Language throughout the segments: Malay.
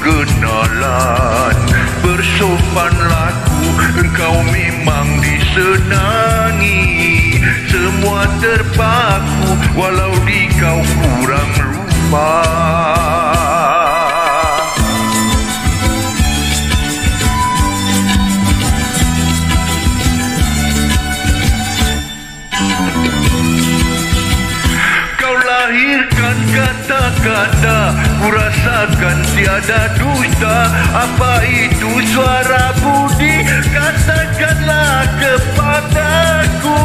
kenalan. Bersopan laku engkau memang disenangi. Semua terpaku walau di kau kurang rupa. Lahirkan kata-kata, ku rasakan tiada dusta. Apa itu suara budi? Katakanlah kepadaku.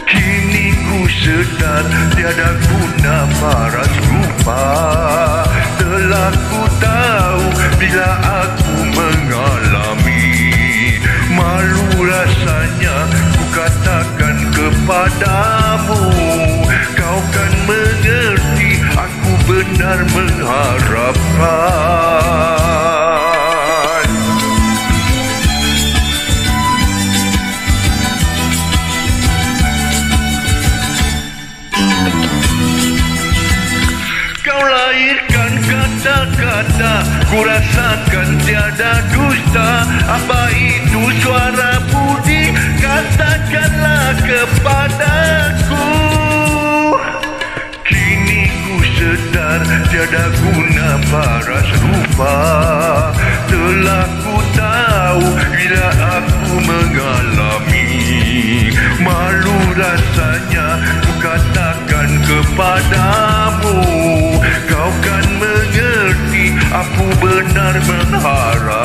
Kini ku sedar tiada guna paras rupa. Telah ku tahu bila aku mengalami. Malu rasanya ku katakan kepadamu. Kau kan mengerti, aku benar mengharapkan. Kau lahirkan kata-kata, ku rasakan tiada dusta. Apa itu suara budi? Katakanlah kepadaku. Sedar tiada guna paras rupa. Telah ku tahu bila aku mengalami. Malu rasanya ku katakan kepadamu. Kau kan mengerti, aku benar mengharap.